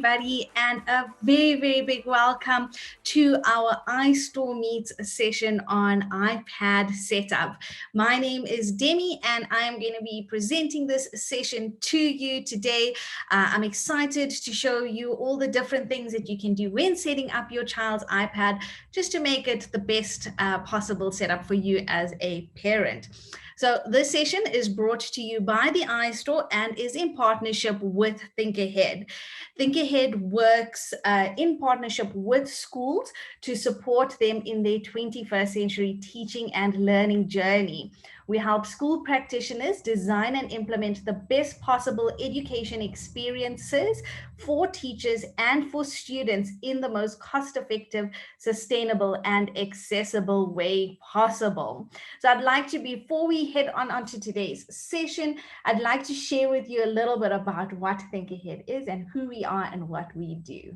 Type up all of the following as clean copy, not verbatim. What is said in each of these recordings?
everybody, and a very, very big welcome to our iStore Meets session on iPad setup. My name is Demi, and I am going to be presenting this session to you today. I'm excited to show you all the different things that you can do when setting up your child's iPad, just to make it the best possible setup for you as a parent. So this session is brought to you by the iStore and is in partnership with Think Ahead. Think Ahead works in partnership with schools to support them in their 21st century teaching and learning journey. We help school practitioners design and implement the best possible education experiences for teachers and for students in the most cost-effective, sustainable, and accessible way possible. So I'd like to, before we head onto today's session, I'd like to share with you a little bit about what Think Ahead is and who we are and what we do.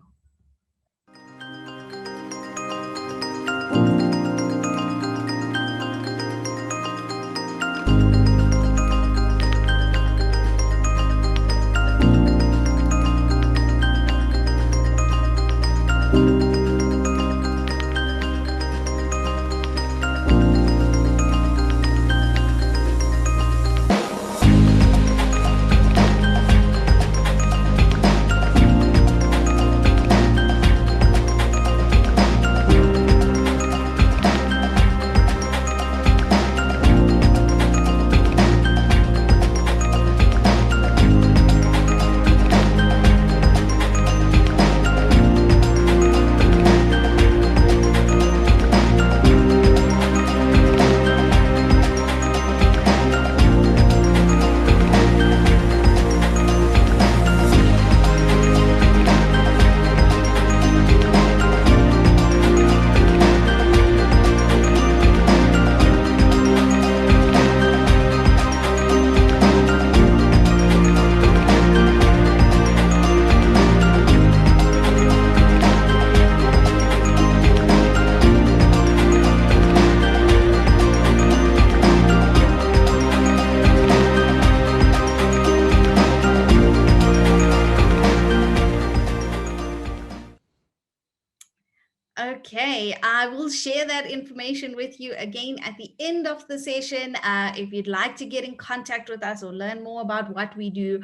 Okay, I will share that information with you again at the end of the session. If you'd like to get in contact with us or learn more about what we do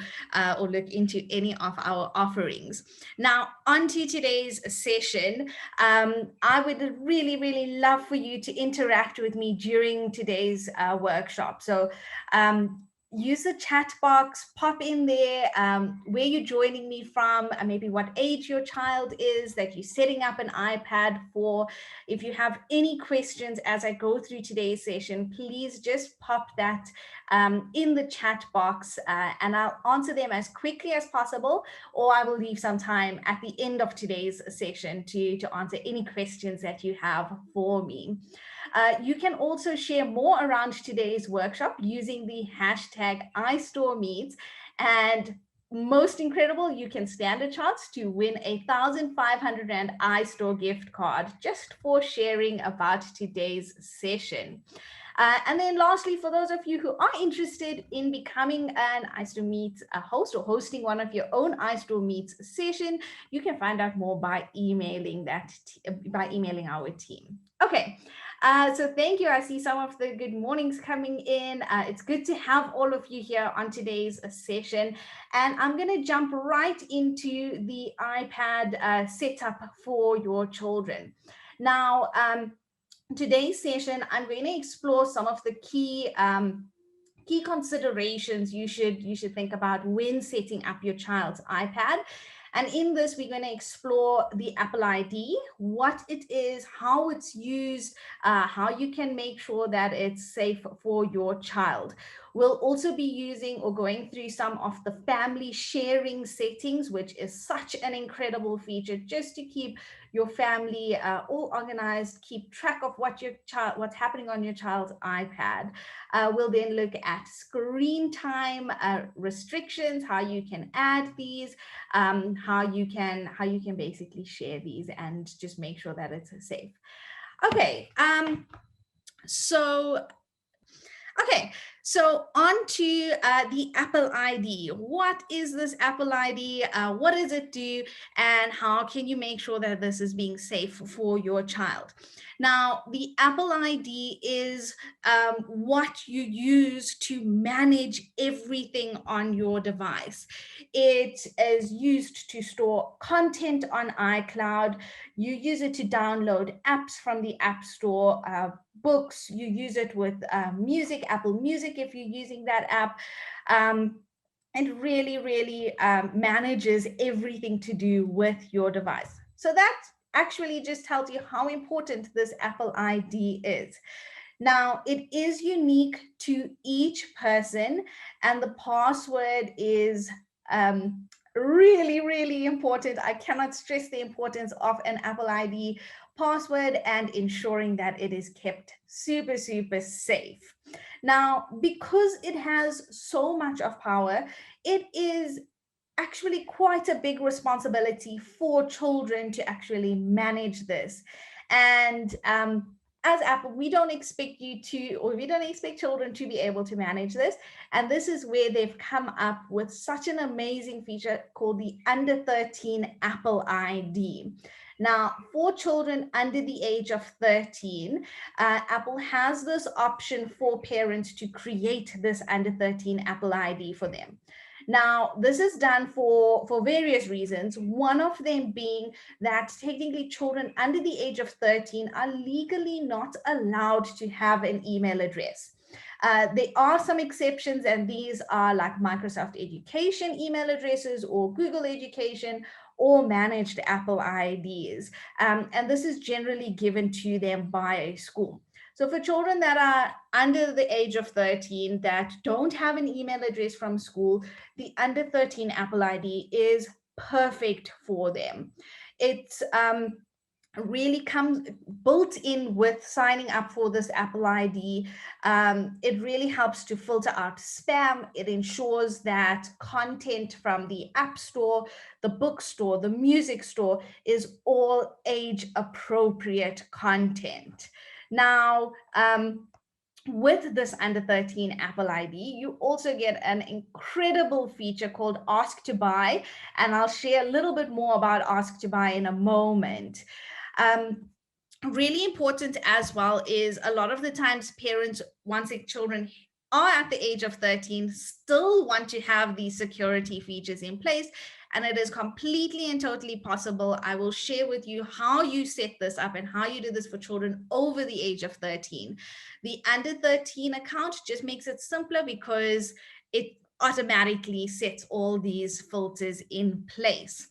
or look into any of our offerings. Now, on to today's session. I would really, really love for you to interact with me during today's workshop. So use the chat box, pop in there where you're joining me from, maybe what age your child is that you're setting up an iPad for. If you have any questions as I go through today's session, please just pop that in the chat box and I'll answer them as quickly as possible, or I will leave some time at the end of today's session to answer any questions that you have for me. You can also share more around today's workshop using the hashtag iStoreMeets, and most incredible, you can stand a chance to win a 1,500 Rand iStore gift card just for sharing about today's session. And then lastly, for those of you who are interested in becoming an iStore Meets host or hosting one of your own iStore Meets session, you can find out more by emailing our team. Okay. So thank you. I see some of the good mornings coming in. It's good to have all of you here on today's session. And I'm going to jump right into the iPad setup for your children. Now, today's session, I'm going to explore some of the key considerations you should think about when setting up your child's iPad. And in this, we're going to explore the Apple ID, what it is, how it's used, how you can make sure that it's safe for your child. We'll also be using or going through some of the family sharing settings, which is such an incredible feature just to keep your family all organized, keep track of what's happening on your child's iPad. We'll then look at screen time restrictions, how you can add these, how you can basically share these and just make sure that it's safe. Okay, so Okay, so on to the Apple ID. What is this Apple ID? What does it do? And how can you make sure that this is being safe for your child? Now, the Apple ID is what you use to manage everything on your device. It is used to store content on iCloud. You use it to download apps from the App Store, books. You use it with music, Apple Music, if you're using that app. And really, really manages everything to do with your device. So that actually just tells you how important this Apple ID is. Now, it is unique to each person, and the password is really, really important. I cannot stress the importance of an Apple ID password and ensuring that it is kept super, super safe. Now, because it has so much of power, it is actually quite a big responsibility for children to actually manage this. And as Apple, we don't expect you to, or we don't expect children to be able to manage this. And this is where they've come up with such an amazing feature called the under 13 Apple ID. Now, for children under the age of 13, Apple has this option for parents to create this under 13 Apple ID for them. Now, this is done for various reasons, one of them being that technically children under the age of 13 are legally not allowed to have an email address. There are some exceptions, and these are like Microsoft Education email addresses or Google Education or managed Apple IDs. And this is generally given to them by a school. So for children that are under the age of 13 that don't have an email address from school, the under 13 Apple ID is perfect for them. It's really comes built in with signing up for this Apple ID. It really helps to filter out spam. It ensures that content from the App Store, the bookstore, the music store is all age appropriate content. Now, with this under 13 Apple ID, you also get an incredible feature called Ask to Buy, and I'll share a little bit more about Ask to Buy in a moment. Really important as well is a lot of the times parents, once their children are at the age of 13, still want to have these security features in place. And it is completely and totally possible. I will share with you how you set this up and how you do this for children over the age of 13. The under 13 account just makes it simpler because it automatically sets all these filters in place.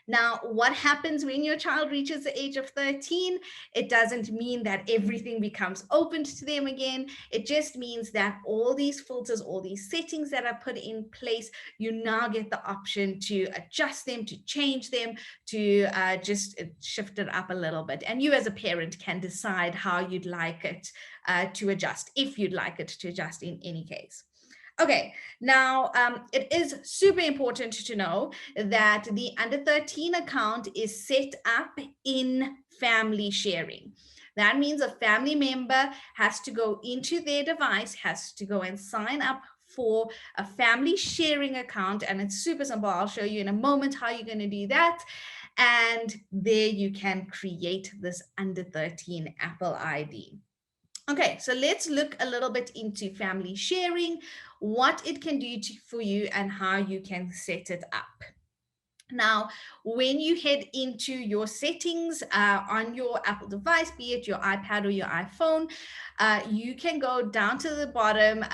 Now, what happens when your child reaches the age of 13? It doesn't mean that everything becomes open to them again. It just means that all these filters, all these settings that are put in place, you now get the option to adjust them, to change them, to just shift it up a little bit. And you as a parent can decide how you'd like it to adjust, if you'd like it to adjust in any case. Okay, now it is super important to know that the under 13 account is set up in family sharing. That means a family member has to go into their device, has to go and sign up for a family sharing account, and it's super simple. I'll show you in a moment how you're going to do that. And there you can create this under 13 Apple ID. Okay, so let's look a little bit into family sharing, what it can do for you and how you can set it up. Now, when you head into your settings on your Apple device, be it your iPad or your iPhone, you can go down to the bottom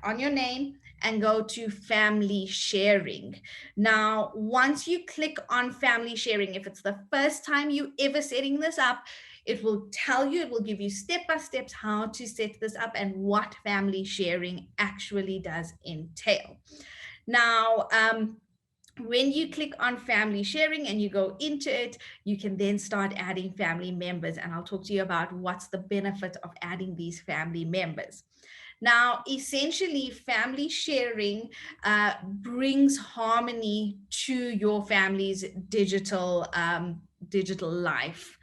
on your name and go to family sharing. Now, once you click on family sharing, if it's the first time you ever setting this up, it will tell you, it will give you step-by-steps how to set this up and what family sharing actually does entail. Now, when you click on family sharing and you go into it, you can then start adding family members. And I'll talk to you about what's the benefit of adding these family members. Now, essentially, family sharing brings harmony to your family's digital life.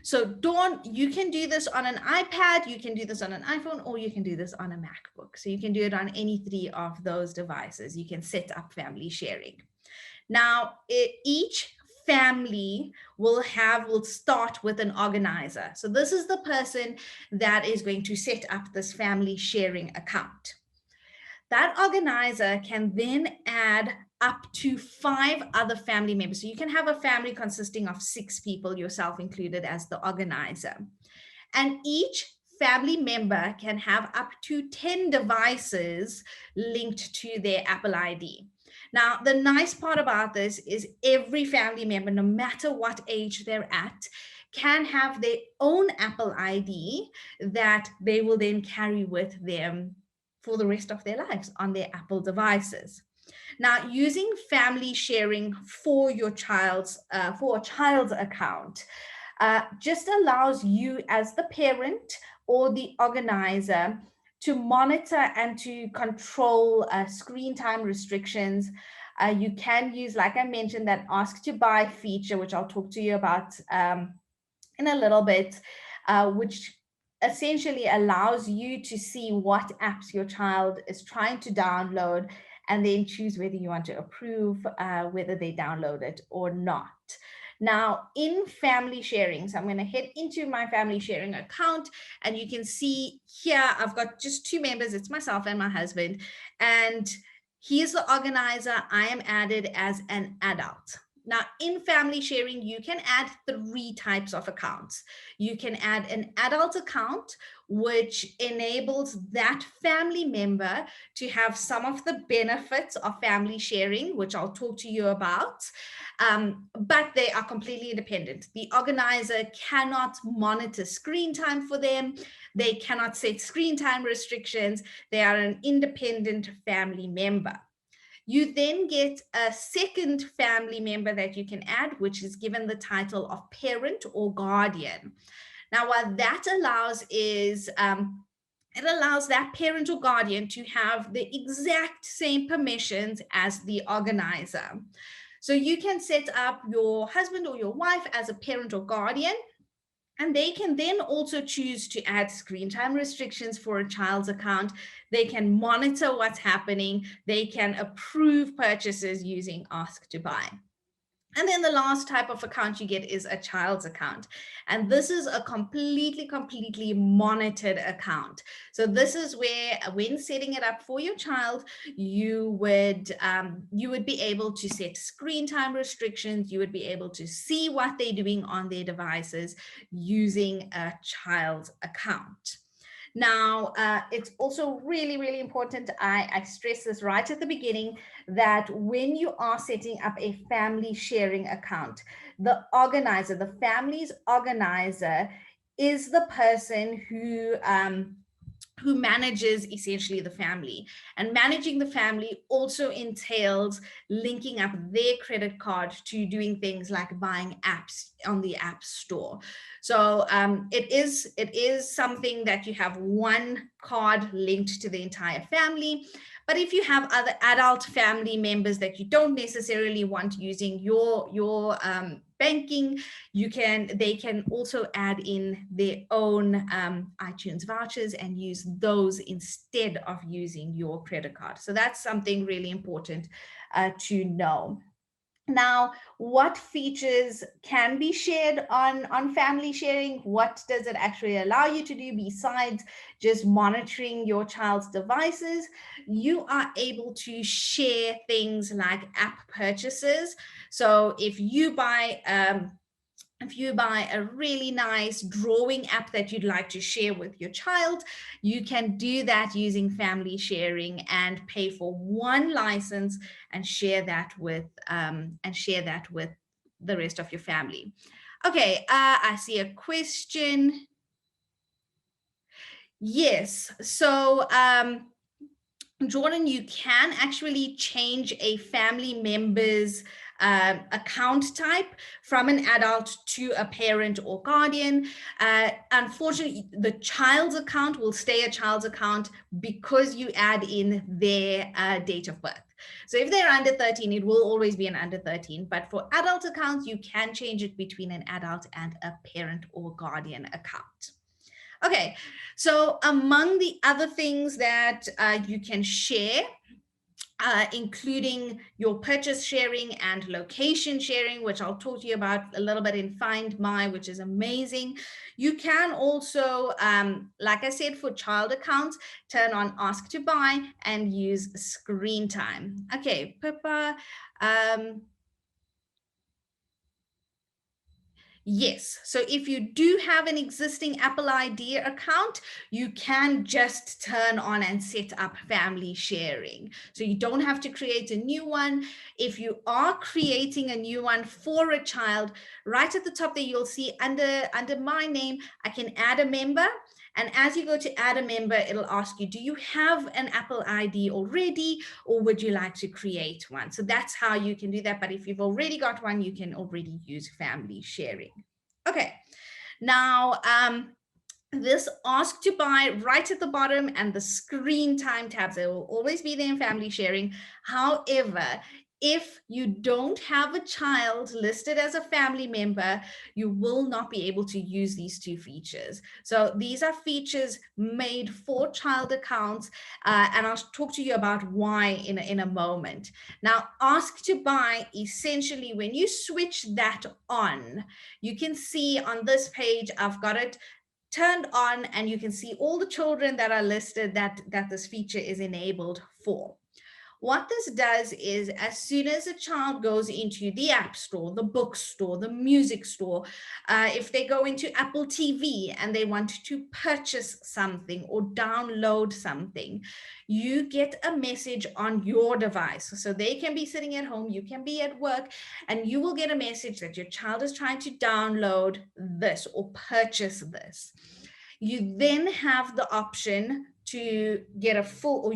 So Dawn, you can do this on an iPad, you can do this on an iPhone, or you can do this on a MacBook. So you can do it on any 3 of those devices. You can set up family sharing. Now, each family will start with an organizer. So this is the person that is going to set up this family sharing account. That organizer can then add up to 5 other family members. So you can have a family consisting of 6 people, yourself included, as the organizer. And each family member can have up to 10 devices linked to their Apple ID. Now, the nice part about this is every family member, no matter what age they're at, can have their own Apple ID that they will then carry with them for the rest of their lives on their Apple devices. Now, using family sharing for your child's for a child's account just allows you as the parent or the organizer to monitor and to control screen time restrictions. You can use, like I mentioned, that ask to buy feature, which I'll talk to you about in a little bit, which essentially allows you to see what apps your child is trying to download and then choose whether you want to approve whether they download it or not. Now, in family sharing, so I'm going to head into my family sharing account, and you can see here I've got just 2 members. It's myself and my husband, and he's the organizer. I am added as an adult. Now, in family sharing, you can add 3 types of accounts. You can add an adult account, which enables that family member to have some of the benefits of family sharing, which I'll talk to you about. But they are completely independent. The organizer cannot monitor screen time for them. They cannot set screen time restrictions. They are an independent family member. You then get a second family member that you can add, which is given the title of parent or guardian. Now, what that allows is it allows that parent or guardian to have the exact same permissions as the organizer. So you can set up your husband or your wife as a parent or guardian, and they can then also choose to add screen time restrictions for a child's account. They can monitor what's happening. They can approve purchases using Ask to Buy. And then the last type of account you get is a child's account. And this is a completely monitored account. So this is where, when setting it up for your child, you would be able to set screen time restrictions. You would be able to see what they're doing on their devices using a child's account. Now, it's also really important, I stress this right at the beginning, that when you are setting up a family sharing account, the organizer, the family's organizer, is the person who manages essentially the family. And managing the family also entails linking up their credit card to doing things like buying apps on the App Store. So it is something that you have one card linked to the entire family. But if you have other adult family members that you don't necessarily want using your banking, they can also add in their own iTunes vouchers and use those instead of using your credit card. So that's something really important to know. Now, what features can be shared on family sharing? What does it actually allow you to do besides just monitoring your child's devices? You are able to share things like app purchases. So if you buy a really nice drawing app that you'd like to share with your child, you can do that using family sharing and pay for one license and share that with the rest of your family. Okay, I see a question. Yes, so Jordan, you can actually change a family member's account type from an adult to a parent or guardian. Unfortunately, the child's account will stay a child's account because you add in their date of birth. So if they're under 13, it will always be an under 13. But for adult accounts, you can change it between an adult and a parent or guardian account. Okay, so among the other things that you can share, including your purchase sharing and location sharing, which I'll talk to you about a little bit in Find My, which is amazing. You can also, like I said, for child accounts, turn on Ask to Buy and use screen time. Okay, Pippa. Yes, so if you do have an existing Apple ID account, you can just turn on and set up family sharing. So you don't have to create a new one. If you are creating a new one for a child, right at the top there, you'll see under my name, I can add a member. And as you go to add a member, it'll ask you, do you have an Apple ID already, or would you like to create one? So that's how you can do that. But if you've already got one, you can already use family sharing. Okay, now this Ask to Buy right at the bottom and the screen time tabs, they will always be there in family sharing. However, if you don't have a child listed as a family member, you will not be able to use these two features. So these are features made for child accounts, and I'll talk to you about why in a moment. Now, Ask to Buy, essentially, when you switch that on, you can see on this page, I've got it turned on, and you can see all the children that are listed that this feature is enabled for. What this does is, as soon as a child goes into the App Store, the bookstore, the music store, if they go into Apple TV and they want to purchase something or download something, you get a message on your device. So they can be sitting at home, you can be at work, and you will get a message that your child is trying to download this or purchase this. You then have the option to get a full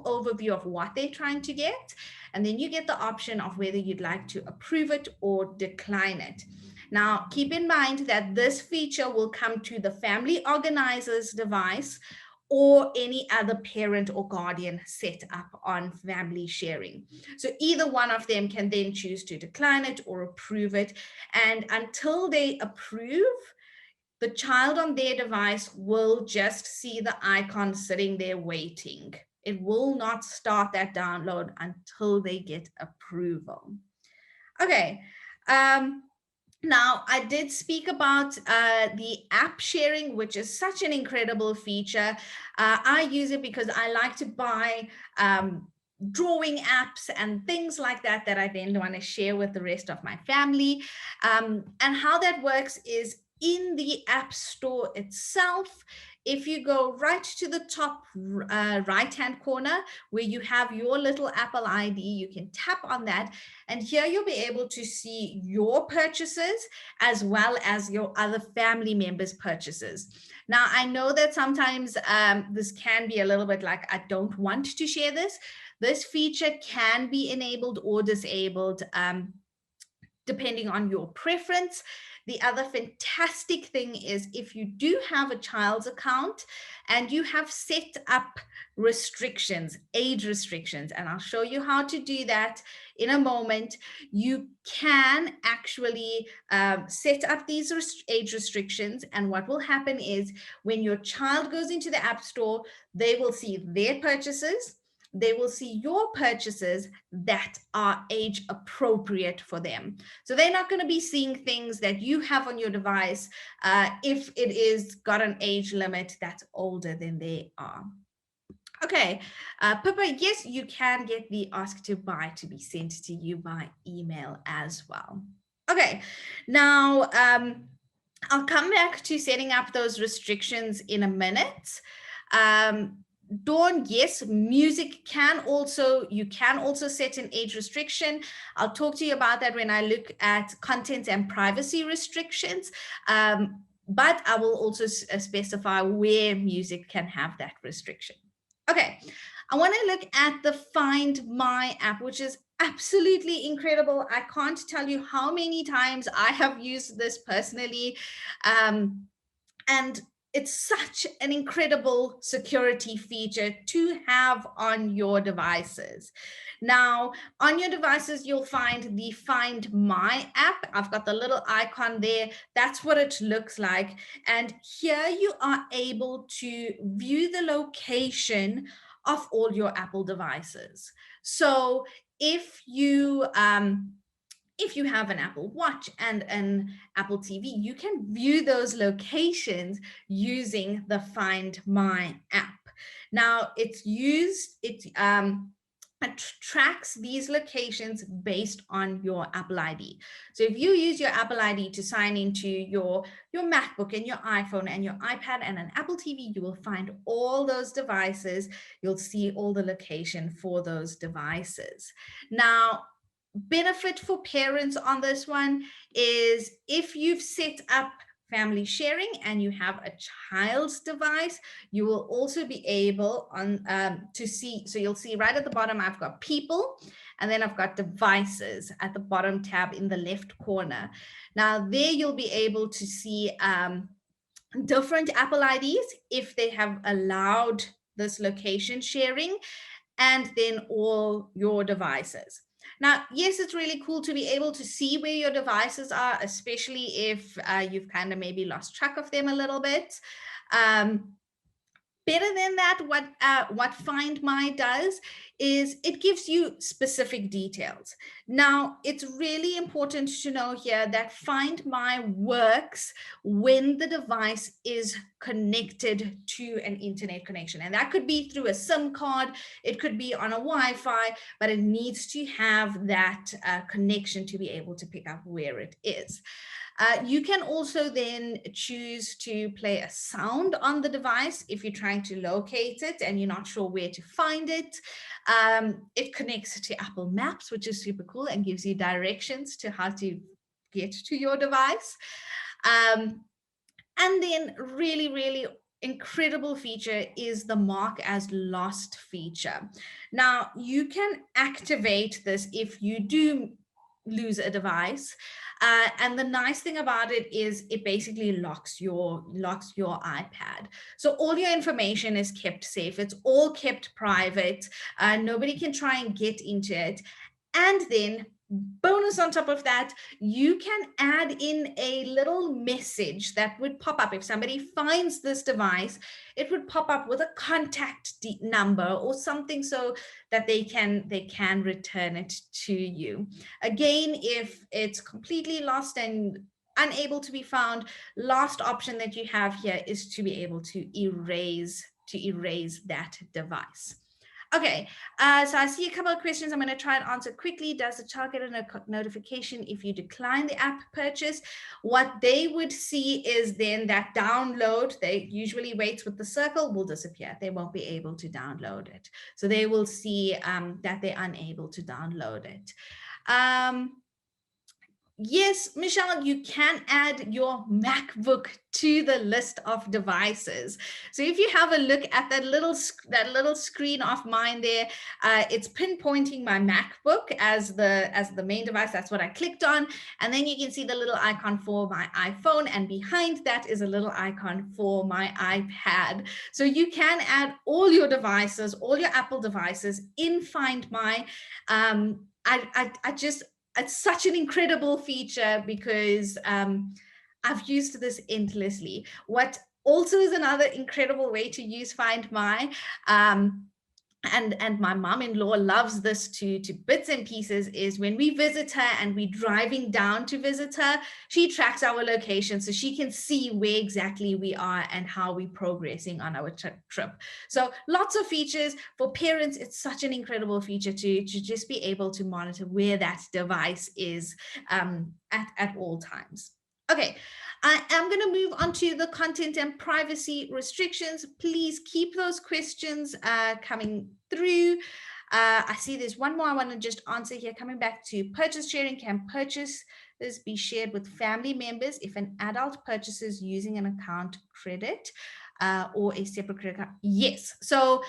overview of what they're trying to get. And then you get the option of whether you'd like to approve it or decline it. Now, keep in mind that this feature will come to the family organizer's device or any other parent or guardian set up on family sharing. So either one of them can then choose to decline it or approve it. And until they approve, the child on their device will just see the icon sitting there waiting. It will not start that download until they get approval. Okay. Now, I did speak about the app sharing, which is such an incredible feature. I use it because I like to buy drawing apps and things like that I then want to share with the rest of my family. And how that works is, in the App Store itself, if you go right to the top right-hand corner where you have your little Apple ID, you can tap on that, and here you'll be able to see your purchases as well as your other family members' purchases. Now, I know that sometimes this can be a little bit like, I don't want to share this. This feature can be enabled or disabled depending on your preference. The other fantastic thing is, if you do have a child's account and you have set up restrictions, age restrictions, and I'll show you how to do that in a moment, you can actually set up these age restrictions. And what will happen is, when your child goes into the App Store, they will see their purchases. They will see your purchases that are age appropriate for them. So they're not going to be seeing things that you have on your device if it is got an age limit that's older than they are. Okay, Pippa, yes, you can get the Ask to Buy to be sent to you by email as well. Okay, now I'll come back to setting up those restrictions in a minute. Dawn, yes, music you can also set an age restriction. I'll talk to you about that when I look at content and privacy restrictions. But I will also specify where music can have that restriction. Okay, I want to look at the Find My app, which is absolutely incredible. I can't tell you how many times I have used this personally. And it's such an incredible security feature to have on your devices. Now, on your devices, you'll find the Find My app. I've got the little icon there. That's what it looks like. And here you are able to view the location of all your Apple devices. So if you have an Apple Watch and an Apple TV, you can view those locations using the Find My app. Now, it tracks these locations based on your Apple ID. So if you use your Apple ID to sign into your MacBook and your iPhone and your iPad and an Apple TV, you will find all those devices. You'll see all the location for those devices. Now, benefit for parents on this one is if you've set up family sharing and you have a child's device, you will also be able to see. So you'll see right at the bottom, I've got people, and then I've got devices at the bottom tab in the left corner. Now there you'll be able to see different Apple IDs if they have allowed this location sharing, and then all your devices. Now, yes, it's really cool to be able to see where your devices are, especially if you've kind of maybe lost track of them a little bit. Better than that, what Find My does is it gives you specific details. Now, it's really important to know here that Find My works when the device is connected to an internet connection. And that could be through a SIM card, it could be on a Wi-Fi, but it needs to have that connection to be able to pick up where it is. You can also then choose to play a sound on the device if you're trying to locate it and you're not sure where to find it. It connects to Apple Maps, which is super cool and gives you directions to how to get to your device. And then really, really incredible feature is the Mark as Lost feature. Now, you can activate this if you do lose a device. And the nice thing about it is it basically locks your iPad. So all your information is kept safe. It's all kept private. Nobody can try and get into it. And then bonus on top of that, you can add in a little message that would pop up if somebody finds this device. It would pop up with a contact number or something so that they can return it to you. Again, if it's completely lost and unable to be found, last option that you have here is to be able to erase that device. Okay, so I see a couple of questions I'm going to try and answer quickly. Does the child get a notification if you decline the app purchase? What they would see is then that download, they usually waits with the circle, will disappear. They won't be able to download it. So they will see that they're unable to download it. Yes, Michelle, you can add your MacBook to the list of devices. So if you have a look at that little screen of mine there, it's pinpointing my MacBook as the main device. That's what I clicked on. And then you can see the little icon for my iPhone. And behind that is a little icon for my iPad. So you can add all your devices, all your Apple devices in Find My. It's such an incredible feature because I've used this endlessly. What also is another incredible way to use Find My, and my mom-in-law loves this to bits and pieces, is when we visit her and we're driving down to visit her, she tracks our location so she can see where exactly we are and how we're progressing on our trip. So lots of features for parents. It's such an incredible feature to just be able to monitor where that device is at all times. Okay, I am going to move on to the content and privacy restrictions. Please keep those questions coming through. I see there's one more I want to just answer here. Coming back to purchase sharing, can purchases be shared with family members if an adult purchases using an account credit or a separate credit card? Yes. So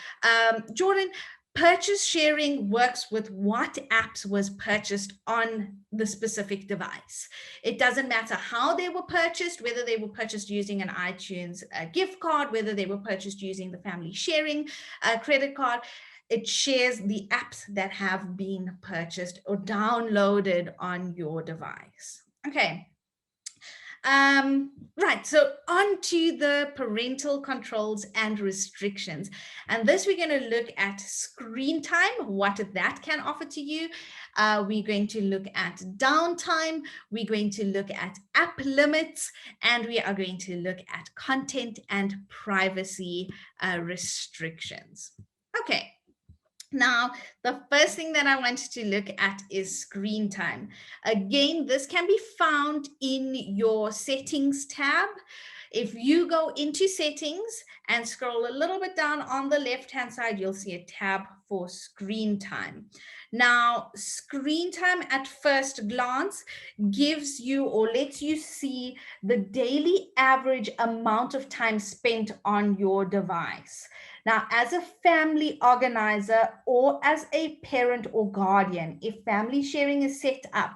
Jordan, Purchase sharing works with what apps was purchased on the specific device. It doesn't matter how they were purchased, whether they were purchased using an iTunes gift card, whether they were purchased using the family sharing credit card. It shares the apps that have been purchased or downloaded on your device. Okay. Right, so on to the parental controls and restrictions. And this we're going to look at screen time, what that can offer to you. We're going to look at downtime. We're going to look at app limits, and we are going to look at content and privacy restrictions. Okay. Now, the first thing that I wanted to look at is screen time. Again, this can be found in your settings tab. If you go into settings and scroll a little bit down on the left-hand side, you'll see a tab for screen time. Now, screen time at first glance gives you or lets you see the daily average amount of time spent on your device. Now, as a family organizer or as a parent or guardian, if family sharing is set up,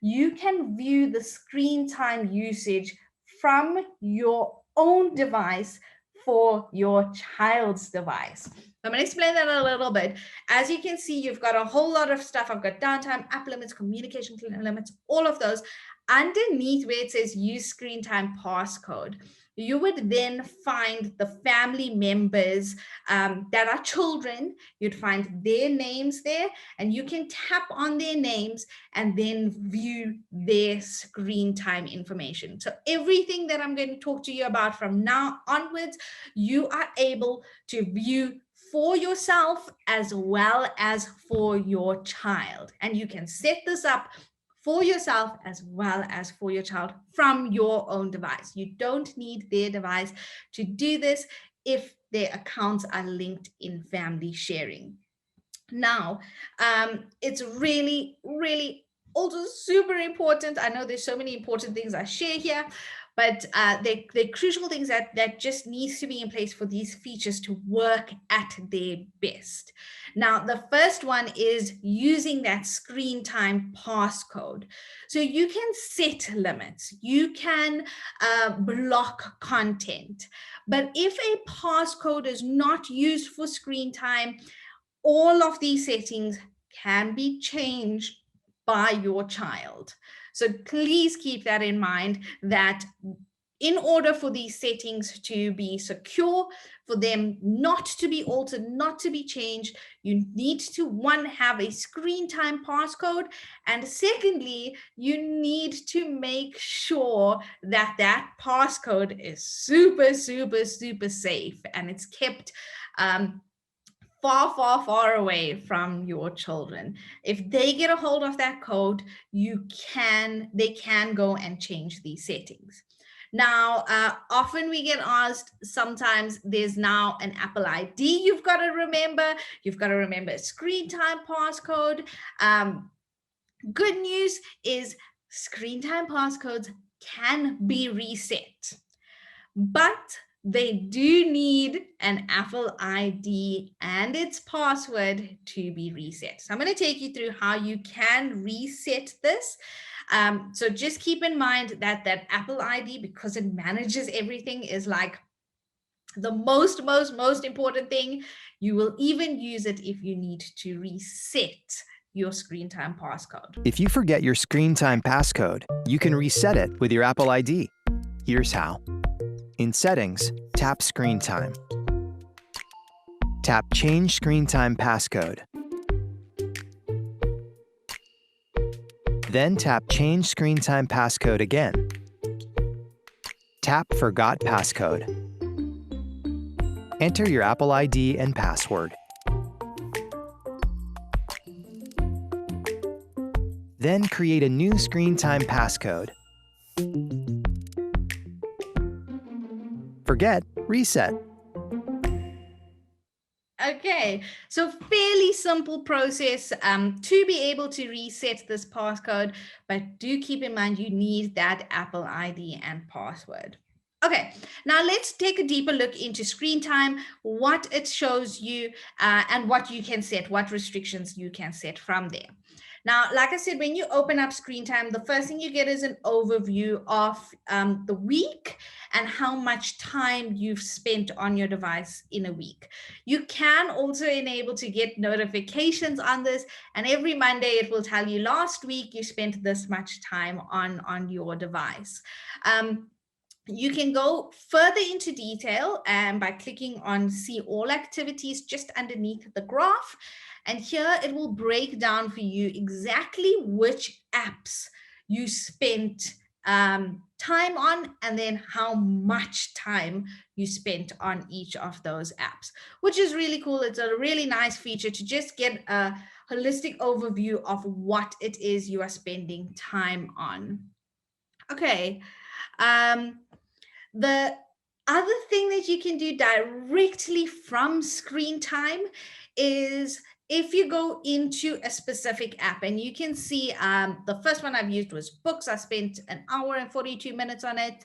you can view the screen time usage from your own device for your child's device. I'm going to explain that a little bit. As you can see, you've got a whole lot of stuff. I've got downtime, app limits, communication limits, all of those. Underneath where it says use screen time passcode, you would then find the family members that are children. You'd find their names there, and you can tap on their names and then view their screen time information. So everything that I'm going to talk to you about from now onwards, you are able to view for yourself as well as for your child. And you can set this up for yourself as well as for your child from your own device. You don't need their device to do this if their accounts are linked in family sharing. Now, it's really, really also super important. I know there's so many important things I share here, but they're crucial things that just needs to be in place for these features to work at their best. Now, the first one is using that screen time passcode. So you can set limits, you can block content, but if a passcode is not used for screen time, all of these settings can be changed by your child. So please keep that in mind, that in order for these settings to be secure, for them not to be altered, not to be changed, you need to, one, have a screen time passcode, and secondly, you need to make sure that that passcode is super, super, super safe, and it's kept far, far, far away from your children. If they get a hold of that code, they can go and change these settings. Now, often we get asked, sometimes there's now an Apple ID you've got to remember. You've got to remember a screen time passcode. Good news is screen time passcodes can be reset, but they do need an Apple ID and its password to be reset. So I'm going to take you through how you can reset this. So just keep in mind that that Apple ID, because it manages everything, is like the most important thing. You will even use it if you need to reset your screen time passcode. If you forget your screen time passcode, you can reset it with your Apple ID. Here's how. In Settings, tap Screen Time. Tap Change Screen Time Passcode. Then tap Change Screen Time Passcode again. Tap Forgot Passcode. Enter your Apple ID and password. Then create a new screen time passcode. Forget, reset. Okay, so fairly simple process to be able to reset this passcode, but do keep in mind you need that Apple ID and password. Okay, now let's take a deeper look into screen time, what it shows you, and what you can set, what restrictions you can set from there. Now, like I said, when you open up screen time, the first thing you get is an overview of the week and how much time you've spent on your device in a week. You can also enable to get notifications on this, and every Monday it will tell you last week you spent this much time on your device. You can go further into detail by clicking on see all activities just underneath the graph. And here it will break down for you exactly which apps you spent time on, and then how much time you spent on each of those apps, which is really cool. It's a really nice feature to just get a holistic overview of what it is you are spending time on. Okay. The other thing that you can do directly from screen time is if you go into a specific app, and you can see the first one I've used was books. I spent an hour and 42 minutes on it.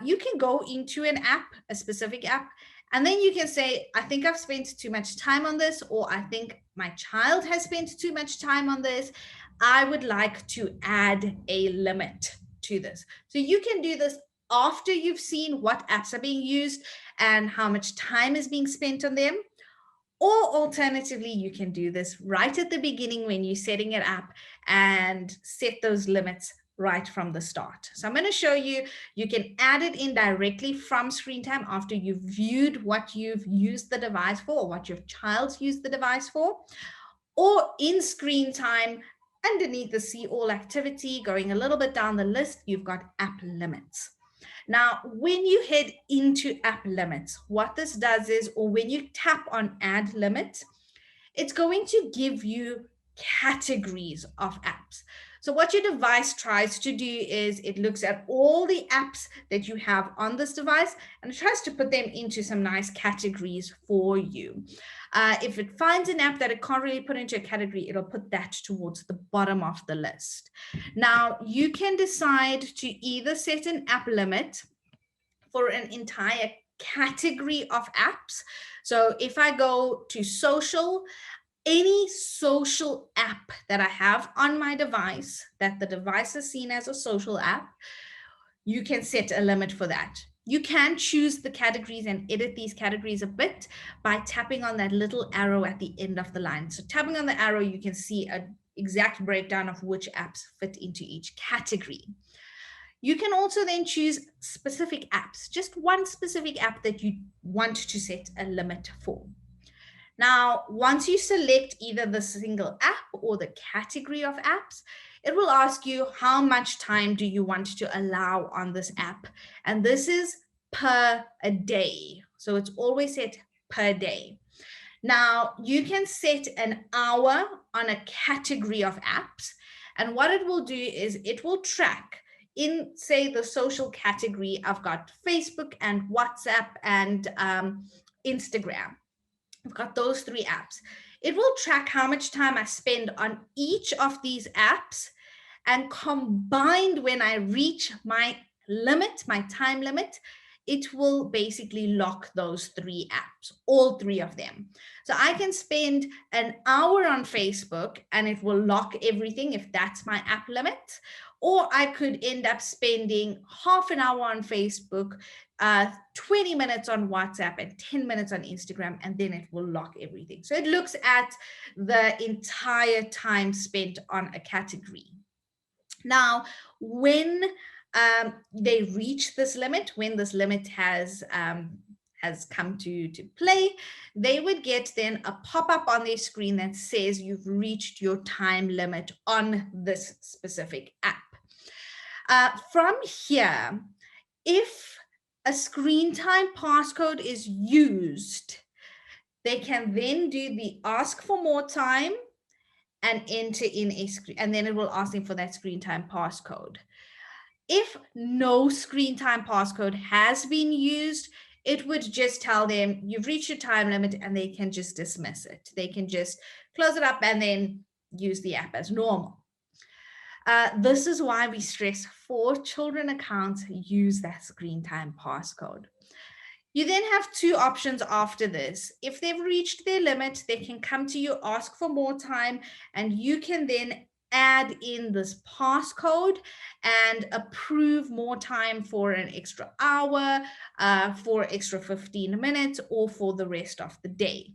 You can go into an app, a specific app, and then you can say, I think I've spent too much time on this, or I think my child has spent too much time on this. I would like to add a limit to this. So you can do this after you've seen what apps are being used and how much time is being spent on them. Or alternatively, you can do this right at the beginning when you're setting an app and set those limits right from the start. So I'm going to show you, you can add it in directly from screen time after you've viewed what you've used the device for, or what your child's used the device for, or in screen time underneath the see all activity, going a little bit down the list, you've got app limits. Now, when you head into app limits, what this does is, or when you tap on add limit, it's going to give you categories of apps. So what your device tries to do is it looks at all the apps that you have on this device and it tries to put them into some nice categories for you. If it finds an app that it can't really put into a category, it'll put that towards the bottom of the list. Now, you can decide to either set an app limit for an entire category of apps. So if I go to social, any social app that I have on my device, that the device is seen as a social app, you can set a limit for that. You can choose the categories and edit these categories a bit by tapping on that little arrow at the end of the line. So tapping on the arrow, you can see an exact breakdown of which apps fit into each category. You can also then choose specific apps, just one specific app that you want to set a limit for. Now, once you select either the single app or the category of apps, it will ask you how much time do you want to allow on this app. And this is per a day. So it's always set per day. Now, you can set an hour on a category of apps. And what it will do is it will track in, say, the social category. I've got Facebook and WhatsApp and Instagram. I've got those 3 apps. It will track how much time I spend on each of these apps, and combined when I reach my limit, my time limit, it will basically lock those 3 apps, all 3 of them. So I can spend an hour on Facebook and it will lock everything if that's my app limit. Or I could end up spending half an hour on Facebook, 20 minutes on WhatsApp, and 10 minutes on Instagram, and then it will lock everything. So it looks at the entire time spent on a category. Now, when they reach this limit, when this limit has come to play, they would get then a pop-up on their screen that says you've reached your time limit on this specific app. From here, if a screen time passcode is used, they can then do the ask for more time and enter in a screen, and then it will ask them for that screen time passcode. If no screen time passcode has been used, it would just tell them you've reached your time limit, and they can just dismiss it. They can just close it up and then use the app as normal. This is why we stress for children accounts, use that screen time passcode. You then have two options after this. If they've reached their limit, they can come to you, ask for more time, and you can then add in this passcode and approve more time for an extra hour, for extra 15 minutes, or for the rest of the day.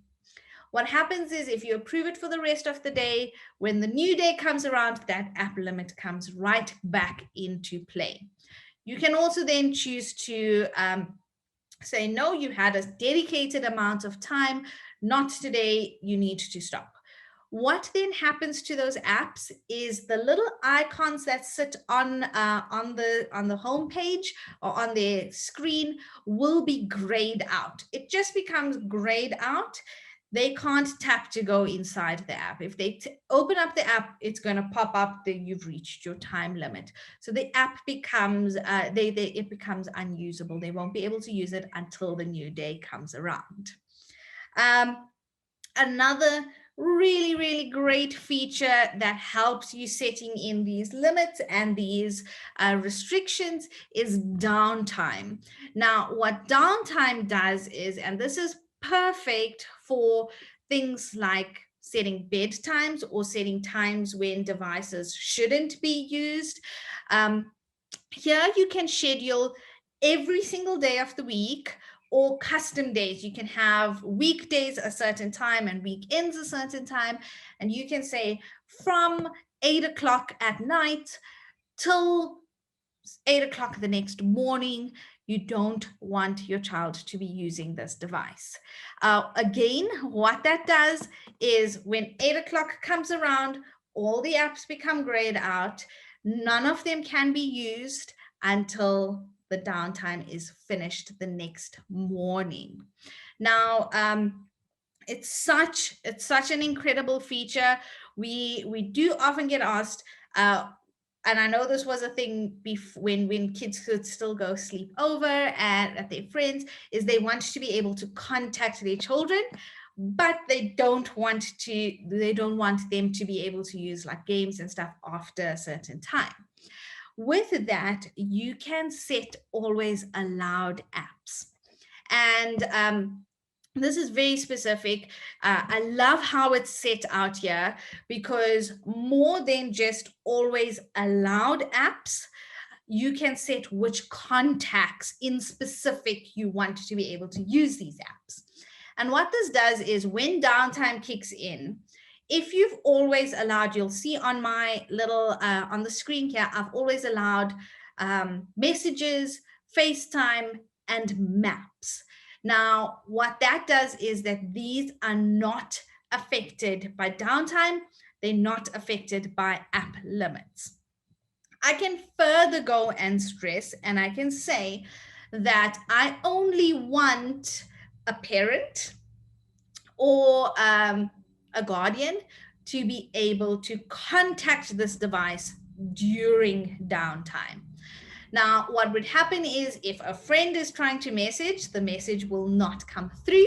What happens is if you approve it for the rest of the day, when the new day comes around, that app limit comes right back into play. You can also then choose to say, no, you had a dedicated amount of time, not today, you need to stop. What then happens to those apps is the little icons that sit on the home page or on their screen will be grayed out. It just becomes grayed out. They can't tap to go inside the app. If they open up the app, it's going to pop up that you've reached your time limit. So the app becomes it becomes unusable. They won't be able to use it until the new day comes around. Another really, really great feature that helps you setting in these limits and these restrictions is downtime. Now, what downtime does is, and this is perfect for things like setting bedtimes or setting times when devices shouldn't be used. Here you can schedule every single day of the week or custom days. You can have weekdays a certain time and weekends a certain time. And you can say from 8 o'clock at night till 8 o'clock the next morning, you don't want your child to be using this device. Again, what that does is when 8 o'clock comes around, all the apps become grayed out. None of them can be used until the downtime is finished the next morning. Now, it's such an incredible feature. We do often get asked, and I know this was a thing when kids could still go sleep over at their friends, is they want to be able to contact their children, but they don't want them to be able to use like games and stuff after a certain time. With that, you can set always allowed apps. And this is very specific. I love how it's set out here because more than just always allowed apps, you can set which contacts in specific you want to be able to use these apps. And what this does is when downtime kicks in, if you've always allowed, you'll see on my little, on the screen here, I've always allowed messages, FaceTime, and maps. Now, what that does is that these are not affected by downtime. They're not affected by app limits. I can further go and stress, and I can say that I only want a parent or a guardian to be able to contact this device during downtime. Now, what would happen is if a friend is trying to message, the message will not come through.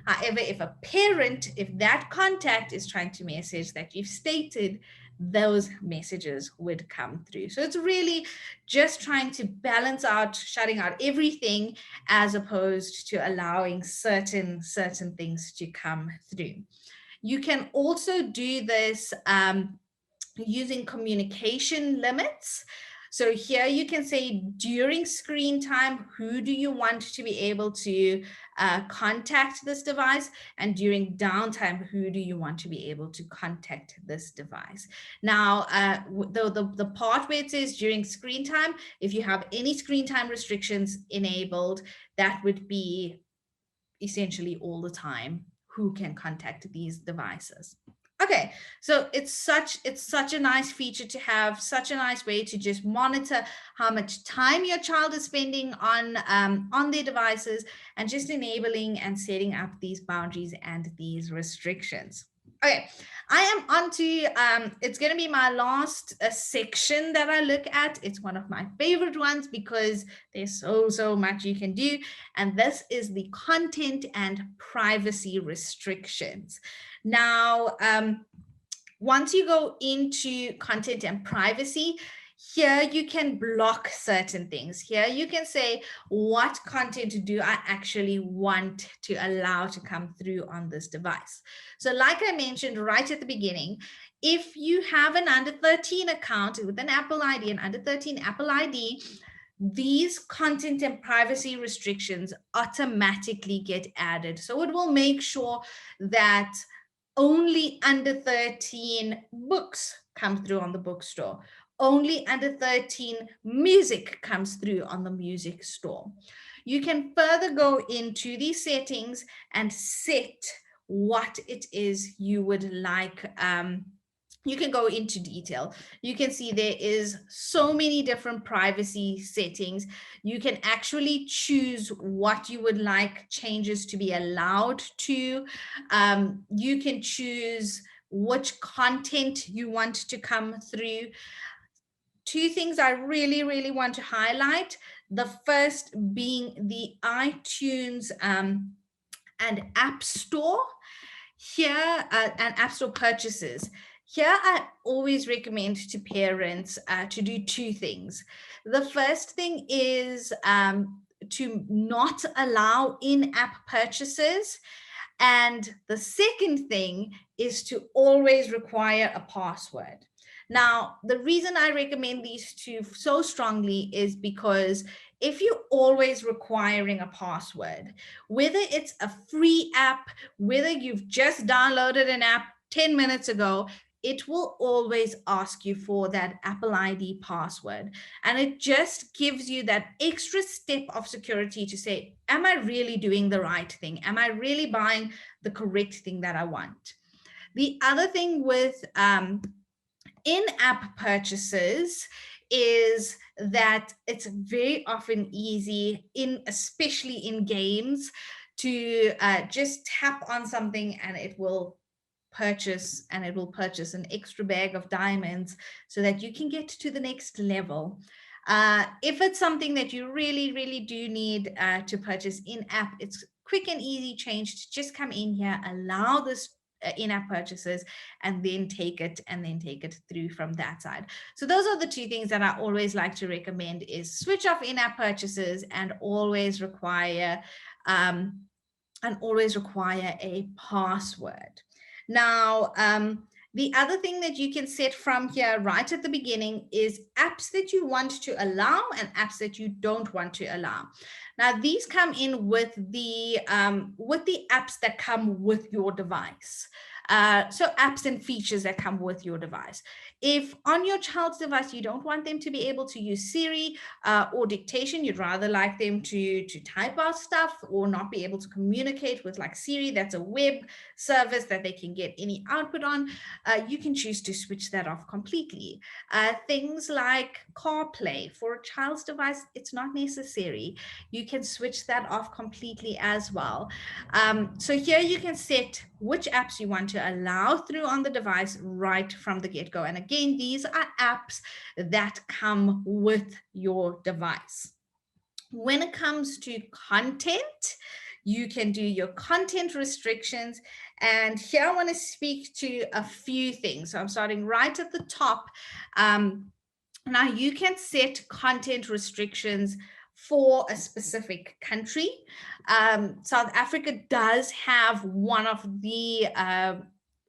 However, if a parent, if that contact is trying to message that you've stated, those messages would come through. So it's really just trying to balance out, shutting out everything as opposed to allowing certain things to come through. You can also do this using communication limits. So here you can say during screen time, who do you want to be able to contact this device? And during downtime, who do you want to be able to contact this device? Now, the part where it says during screen time, if you have any screen time restrictions enabled, that would be essentially all the time who can contact these devices. Okay, so it's such a nice feature to have, such a nice way to just monitor how much time your child is spending on their devices and just enabling and setting up these boundaries and these restrictions. Okay, I am on to, it's going to be my last section that I look at. It's one of my favorite ones because there's so much you can do. And this is the content and privacy restrictions. Now, Once you go into content and privacy, here you can block certain things. Here you can say, what content do I actually want to allow to come through on this device? So like I mentioned right at the beginning, if you have an under 13 account with an Apple ID, an under 13 Apple ID, these content and privacy restrictions automatically get added. So it will make sure that only under 13 books come through on the bookstore. Only under 13 music comes through on the music store. You can further go into these settings and set what it is you would like. You can go into detail. You can see there is so many different privacy settings. You can actually choose what you would like changes to be allowed to. You can choose which content you want to come through. Two things I really, really want to highlight. The first being the iTunes and App Store. Here, and App Store purchases. Here, I always recommend to parents to do two things. The first thing is to not allow in-app purchases. And the second thing is to always require a password. Now, the reason I recommend these two so strongly is because if you're always requiring a password, whether it's a free app, whether you've just downloaded an app 10 minutes ago, it will always ask you for that Apple ID password. And it just gives you that extra step of security to say, am I really doing the right thing? Am I really buying the correct thing that I want? The other thing with in-app purchases is that it's very often easy, especially in games, to just tap on something and it will purchase an extra bag of diamonds so that you can get to the next level. If it's something that you really, really do need to purchase in-app, it's quick and easy change to just come in here, allow this in-app purchases, and then take it through from that side. So those are the two things that I always like to recommend: is switch off in-app purchases and always require a password. Now, the other thing that you can set from here right at the beginning is apps that you want to allow and apps that you don't want to allow. Now, these come in with the apps that come with your device. So apps and features that come with your device. If on your child's device, you don't want them to be able to use Siri or dictation, you'd rather like them to type out stuff or not be able to communicate with like Siri, that's a web service that they can get any output on, you can choose to switch that off completely. Things like CarPlay for a child's device, it's not necessary. You can switch that off completely as well. So here you can set which apps you want to allow through on the device right from the get-go. And again, these are apps that come with your device. When it comes to content, you can do your content restrictions. And here I want to speak to a few things. So I'm starting right at the top. Now you can set content restrictions for a specific country. South Africa does have one of the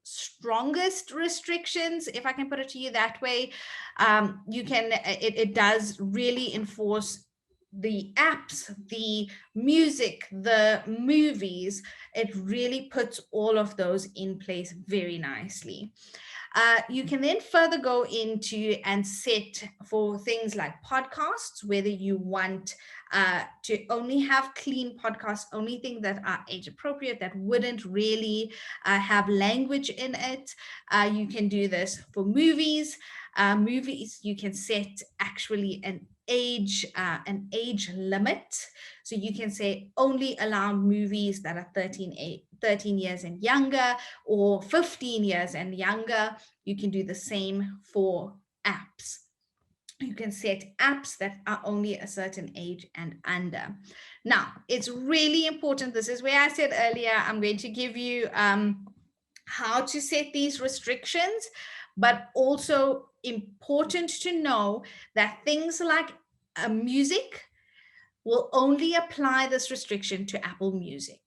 strongest restrictions, if I can put it to you that way. It does really enforce the apps, the music, the movies. It really puts all of those in place very nicely. You can then further go into and set for things like podcasts, whether you want to only have clean podcasts, only things that are age appropriate, that wouldn't really have language in it. You can do this for movies. Movies, you can set actually an age limit. So you can say only allow movies that are 13 years and younger, or 15 years and younger. You can do the same for apps. You can set apps that are only a certain age and under. Now, it's really important. This is where I said earlier, I'm going to give you how to set these restrictions, but also important to know that things like music will only apply this restriction to Apple Music.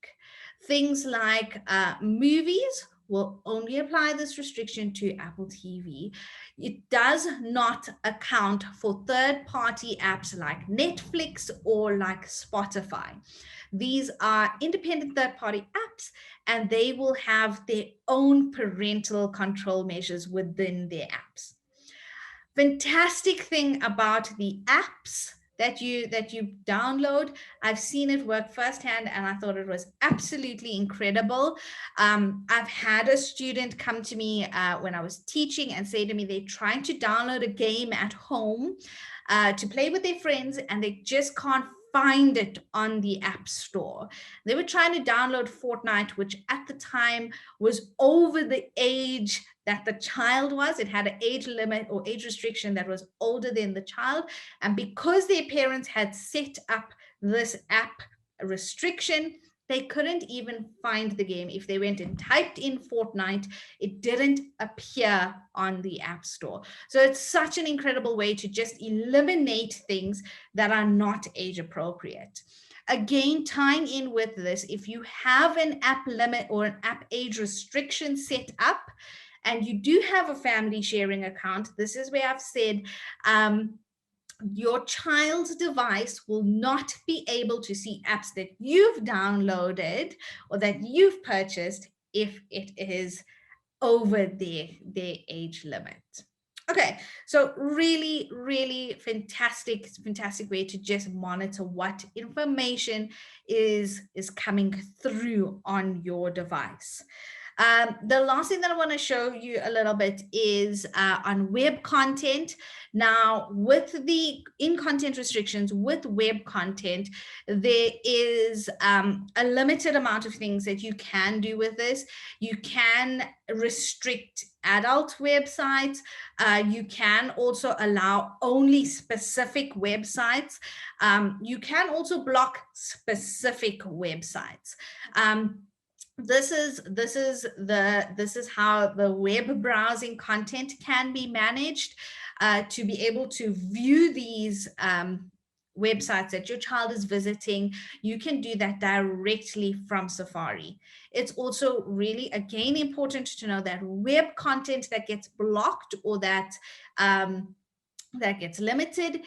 Things like movies will only apply this restriction to Apple TV. It does not account for third-party apps like Netflix or like Spotify. These are independent third-party apps, and they will have their own parental control measures within their apps. Fantastic thing about the apps that you download, I've seen it work firsthand, and I thought it was absolutely incredible. I've had a student come to me when I was teaching and say to me they're trying to download a game at home to play with their friends, and they just can't find it on the App Store. They were trying to download Fortnite, which at the time was over the age that the child was. It had an age limit or age restriction that was older than the child. And because their parents had set up this app restriction, they couldn't even find the game. If they went and typed in Fortnite, it didn't appear on the App Store. So it's such an incredible way to just eliminate things that are not age appropriate. Again, tying in with this, if you have an app limit or an app age restriction set up, and you do have a family sharing account, this is where I've said your child's device will not be able to see apps that you've downloaded or that you've purchased if it is over their age limit. Okay, so really, really fantastic way to just monitor what information is coming through on your device. The last thing that I want to show you a little bit is on web content. Now, with the in-content restrictions with web content, there is a limited amount of things that you can do with this. You can restrict adult websites. You can also allow only specific websites. You can also block specific websites. This is how the web browsing content can be managed to be able to view these websites that your child is visiting. You can do that directly from Safari. It's also really, again, important to know that web content that gets blocked or that gets limited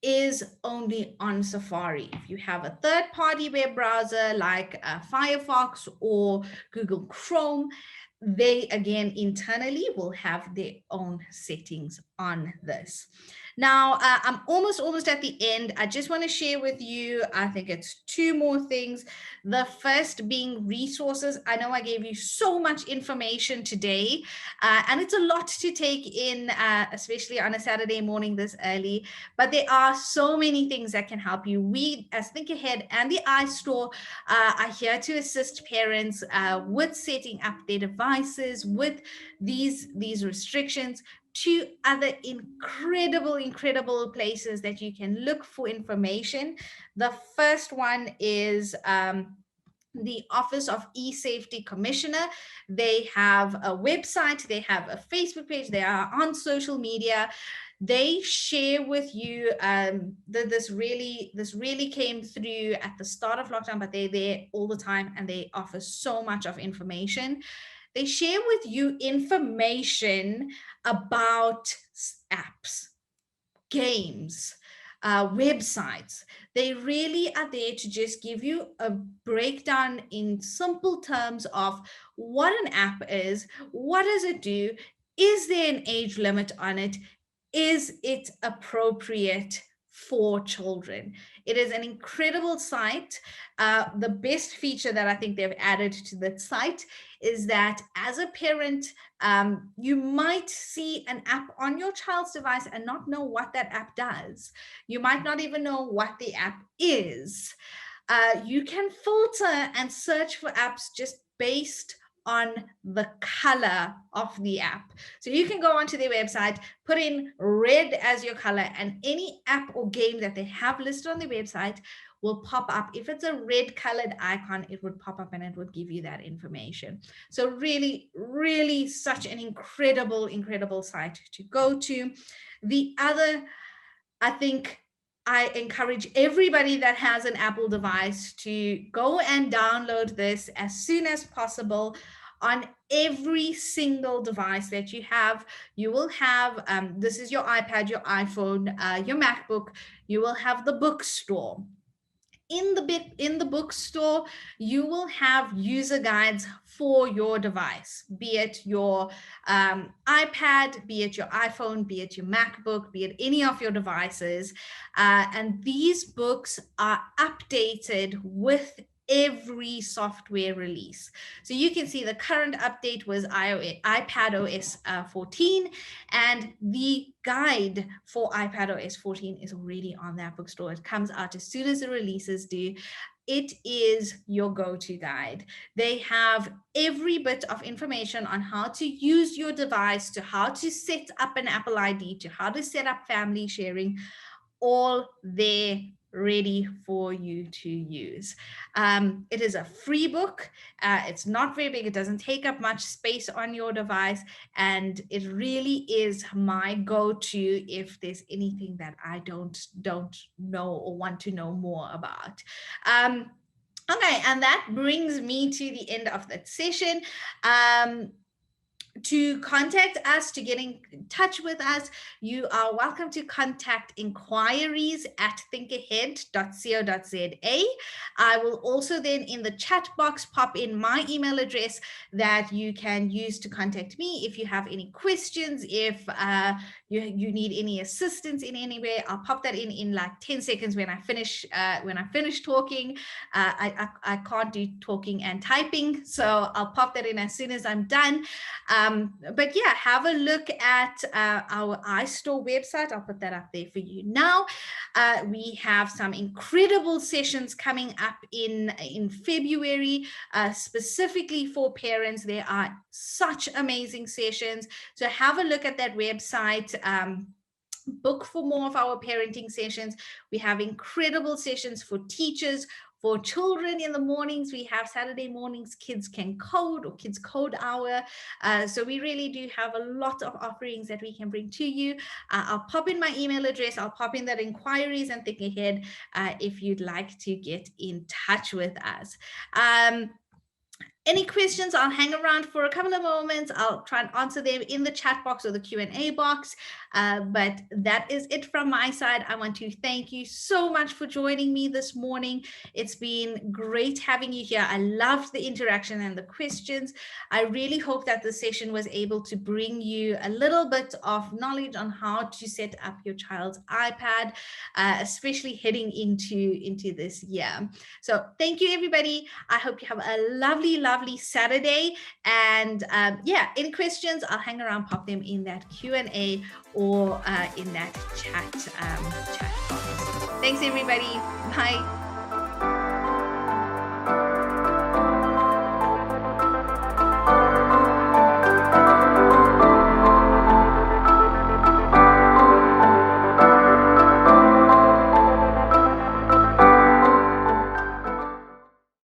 is only on Safari. If you have a third-party web browser like Firefox or Google Chrome, they again internally will have their own settings on this. Now, I'm almost at the end. I just want to share with you, I think it's 2 more things. The first being resources. I know I gave you so much information today, and it's a lot to take in, especially on a Saturday morning this early, but there are so many things that can help you. We, as Think Ahead and the iStore, are here to assist parents with setting up their devices with these restrictions. 2 other incredible places that you can look for information. The first one is the Office of ESafety Commissioner. They have a website, they have a Facebook page, they are on social media. They share with you this really came through at the start of lockdown, but they're there all the time and they offer so much of information. They share with you information about apps, games, websites. They really are there to just give you a breakdown in simple terms of what an app is, what does it do, is there an age limit on it, is it appropriate for children. It is an incredible site. The best feature that I think they've added to the site is that as a parent, you might see an app on your child's device and not know what that app does. You might not even know what the app is. You can filter and search for apps just based on the color of the app. So you can go onto their website, put in red as your color, and any app or game that they have listed on their website will pop up. If it's a red colored icon, it would pop up and it would give you that information. So really, really such an incredible site to go to. The other, I think, I encourage everybody that has an Apple device to go and download this as soon as possible. On every single device that you have, you will have, this is your iPad, your iPhone, your MacBook, you will have the bookstore. In the bookstore, you will have user guides for your device, be it your iPad, be it your iPhone, be it your MacBook, be it any of your devices. And these books are updated with every software release. So you can see the current update was iPad OS 14, and the guide for iPad OS 14 is already on that bookstore. It comes out as soon as the releases do. It is your go-to guide. They have every bit of information on how to use your device, to how to set up an Apple ID, to how to set up family sharing, all there ready for you to use. It is a free book. It's not very big. It doesn't take up much space on your device. And it really is my go-to if there's anything that I don't know or want to know more about. Okay, and that brings me to the end of that session. To contact us, to get in touch with us, you are welcome to contact inquiries@thinkahead.co.za. I will also then in the chat box pop in my email address that you can use to contact me if you have any questions, if you need any assistance in any way. I'll pop that in like 10 seconds when I finish talking. I can't do talking and typing, so I'll pop that in as soon as I'm done. But yeah, have a look at our iStore website. I'll put that up there for you now. We have some incredible sessions coming up in February, specifically for parents. There are such amazing sessions. So have a look at that website. Book for more of our parenting sessions. We have incredible sessions for teachers. For children in the mornings, we have Saturday mornings, Kids Can Code or Kids Code Hour. So we really do have a lot of offerings that we can bring to you. I'll pop in my email address. I'll pop in that inquiries and think ahead if you'd like to get in touch with us. Any questions? I'll hang around for a couple of moments. I'll try and answer them in the chat box or the Q&A box. But that is it from my side. I want to thank you so much for joining me this morning. It's been great having you here. I loved the interaction and the questions. I really hope that the session was able to bring you a little bit of knowledge on how to set up your child's iPad, especially heading into this year. So thank you, everybody. I hope you have a lovely Saturday. And yeah, any questions, I'll hang around, pop them in that Q&A or in that chat box. Thanks, everybody. Bye.